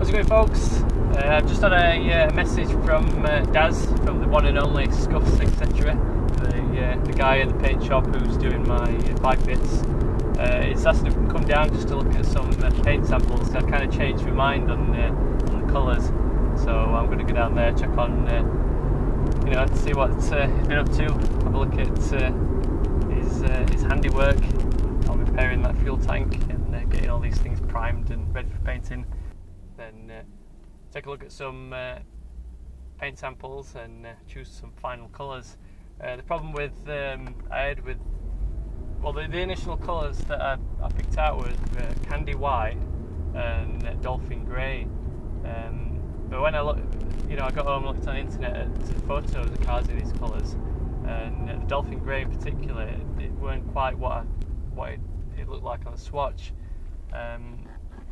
How's it going, folks? I've just had a message from Daz, from the one and only Scuffs etc. The guy in the paint shop who's doing my bike bits. He's asked if we can come down just to look at some paint samples. I've kind of changed my mind on the colours, so I'm going to go down there, check on, to see what he's been up to. Have a look at his handiwork on repairing that fuel tank and getting all these things primed and ready for painting. Then take a look at some paint samples and choose some final colours. The problem with the initial colours that I picked out were candy white and dolphin grey. But when I looked, I got home and looked on the internet at photos of cars in these colours, and the dolphin grey in particular, it weren't quite what it looked like on the swatch.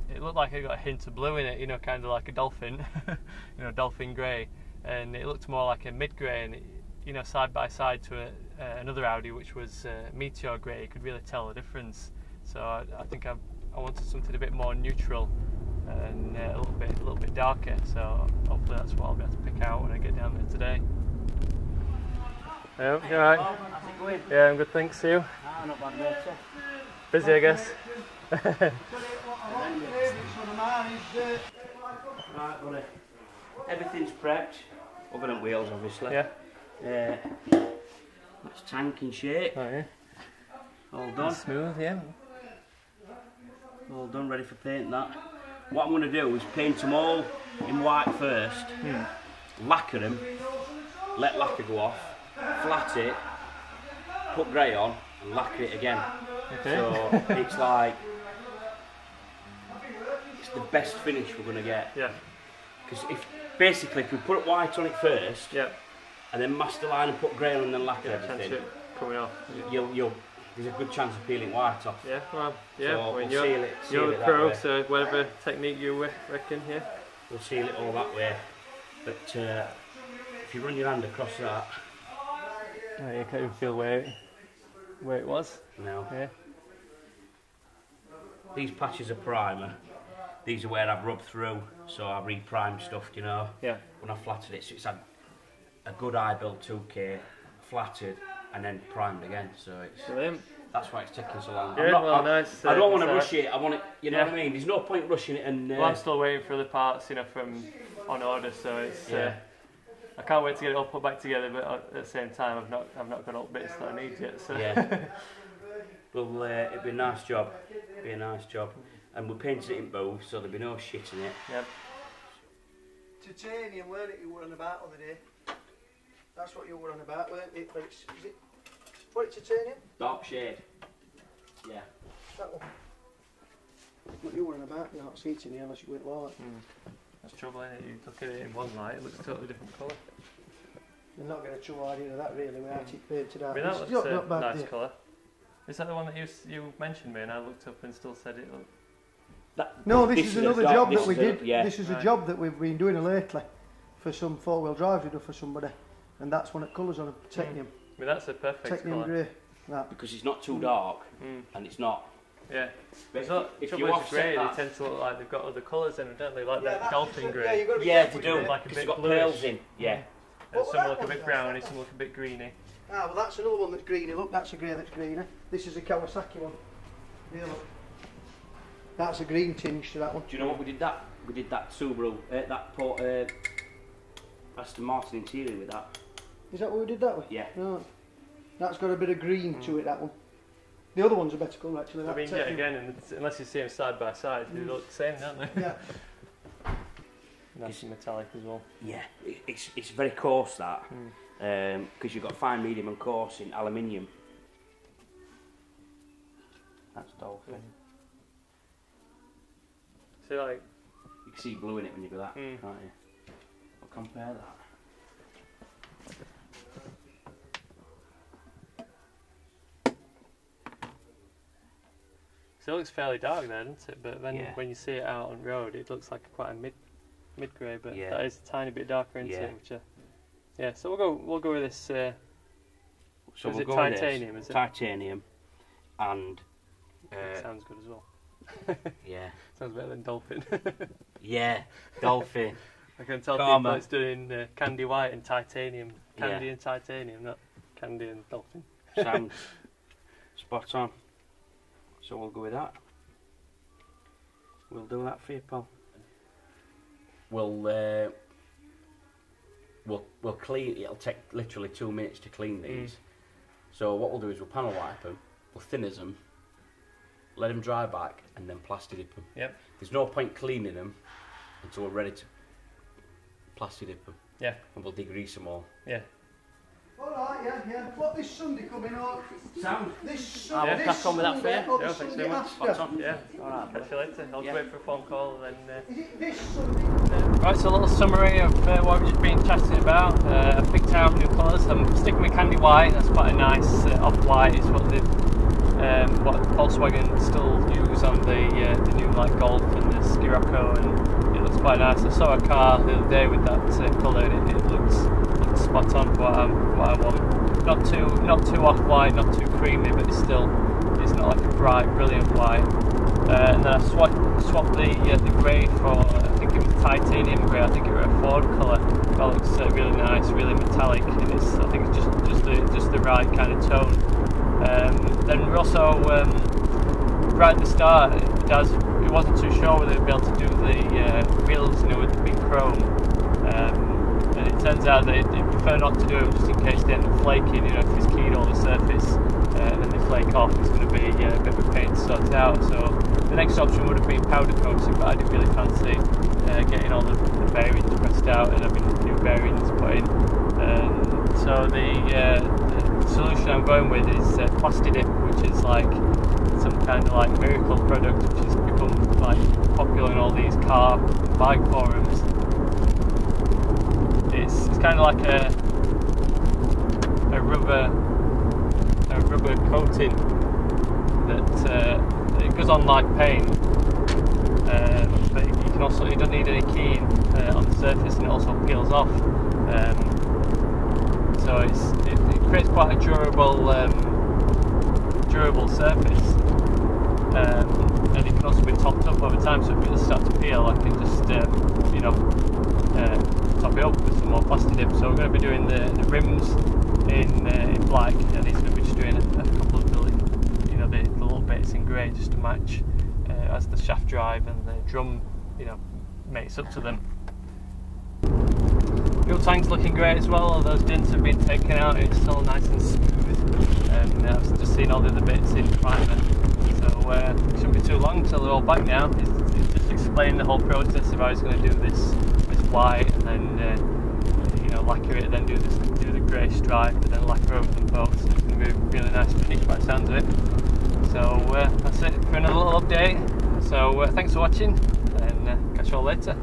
It looked like it got a hint of blue in it, kind of like a dolphin, dolphin grey, and it looked more like a mid grey, and side by side to another Audi which was meteor grey. You could really tell the difference. So I think I wanted something a bit more neutral and a little bit darker. So hopefully that's what I'll be able to pick out when I get down there today. Oh, you alright? How's it going? Yeah, I'm good, thanks. You? Not bad, mate. Busy, I guess. Right, buddy. Everything's prepped, other than wheels, obviously. Yeah. That's tank in shape. Oh, yeah. All done. Smooth, yeah. All done, ready for paint that. What I'm going to do is paint them all in white first, lacquer them, let lacquer go off, flat it, put grey on, and lacquer it again. Okay. So it's like, it's the best finish we're going to get. Yeah. Because if we put white on it first, yeah, and then master line and put grey on and then lacquer everything, coming off. There's a good chance of peeling white off. Yeah, well, yeah. So we'll you're the pro, so whatever technique you reckon, yeah. We'll seal it all that way. But if you run your hand across that, oh, you can't even feel where it was. No. Yeah. These patches are primer. These are where I've rubbed through, so I've re-primed stuff, Yeah. when I flattered it. So it's had a good I-build 2K, flattered, and then primed again. So it's brilliant. That's why it's taking so long. Good, nice. I don't want to rush it. I want it. You know what I mean? There's no point rushing it. And well, I'm still waiting for the parts, from on order. So it's. I can't wait to get it all put back together. But at the same time, I've not got all bits that I need yet. So. Yeah. Well, it'd be a nice job. And we painted it in both, so there'll be no shit in it. Yep. Titanium, weren't it, you were on about the other day? That's what you were on about, weren't it? But is it what, titanium? Dark shade. Yeah. That one. What you were on about, you're not seeing it unless you went light. That's trouble, isn't it? You look at it in one light, it looks a totally different colour. You're not getting a true idea of that really without it painted out. I mean, that it's looks not bad, nice colour. Is that the one that you mentioned me and I looked up and still said it looked... No, this is another job that we did. Yeah. This is a job that we've been doing lately for some four-wheel drives we do for somebody, and that's one of the colours on a titanium. I mean, that's a perfect titanium colour. grey. That. Because it's not too dark, and it's not. Yeah. But if you grey, they tend to look like they've got other colours in them, don't they? Like that dolphin grey. Yeah, they do. Like a bit got bluish. pearls in. Yeah. And some look a bit browny, some look a bit greeny. Ah, well, that's another one that's greeny. Look, that's a grey that's greeny. This is a Kawasaki one. Yeah, look. That's a green tinge to that one. Do you know what we did that? We did that Subaru, Aston Martin interior with that. Is that what we did that with? Yeah. No. That's got a bit of green to it, that one. The other one's a better colour actually. I mean, yeah, again, unless you see them side by side, they look the same, don't they? Yeah. Nice and metallic as well. Yeah, it's very coarse that, because you've got fine, medium and coarse in aluminium. That's Dolphin. So like... You can see blue in it when you go that, can't you? But compare that. So it looks fairly dark there, doesn't it? But then when you see it out on road, it looks like quite a mid grey, but that is a tiny bit darker into it, which so we'll go with this. So is it titanium? Is it titanium? And sounds good as well. Yeah. Sounds better than dolphin. Yeah. Dolphin. I can tell Come people on. it's doing candy white and titanium. Candy Yeah. and titanium, not candy and dolphin. Sound spot on. So we'll go with that. We'll do that for you, pal. We'll clean. It'll take literally 2 minutes to clean these. So what we'll do is we'll panel wipe them, we'll thinners them, let them dry back, and then plaster dip them. Yep. There's no point cleaning them until we're ready to plaster dip them. Yeah. And we'll degrease them all. Yeah. Alright, yeah. What, this Sunday coming up? Sound. This I will Sunday. crack on with that for you. Or Yeah, the thanks Sunday very much. after? Spot on. Yeah. Alright, Catch you later. I'll Yeah. wait for a phone call and then. Is it this Sunday? Right, so a little summary of what we've just been chatting about. I picked out new colours. I'm sticking with candy white. That's quite a nice off-white. Is what what Volkswagen still use on the new like Golf and the Scirocco, and it looks quite nice. I saw a car the other day with that colour, and it looks spot on for what I want. Not too off-white, not too creamy, but it's not like a bright, brilliant white. And then I swapped the grey for, I think it was titanium grey. I think it was a Ford colour. That looks really nice, really metallic, and I think it's just the right kind of tone. Then we also right at the start, it wasn't too sure whether they'd be able to do the wheels, with the big chrome. And it turns out they prefer not to do it just in case they end up flaking. If it's keyed all the surface and then they flake off, it's going to be a bit of a pain to sort out. So the next option would have been powder coating, but I didn't really fancy getting all the bearings pressed out and having new bearings put in. So the solution I'm going with is plaster dip, which is like some kind of like miracle product, which has become like popular in all these car and bike forums. It's kind of like a rubber coating that it goes on like paint, but you don't need any keying on the surface, and it also peels off. So it creates quite a durable surface, and it can also be topped up over time. So if it does start to peel, I can just top it up with some more plaster dip. So we're going to be doing the rims in black, and he's going to be just doing a couple of the little bits in grey just to match as the shaft drive and the drum mates up to them. Fuel tank's looking great as well. All those dents have been taken out. It's still nice and smooth. I've just seen all the other bits in primer. So it shouldn't be too long until they're all back now. It's just explaining the whole process of how he's going to do this white, and then lacquer it, and then do the grey stripe, and then lacquer over them both. So it's going to be a really nice finish by the sounds of it. So that's it for another little update. So thanks for watching, and catch you all later.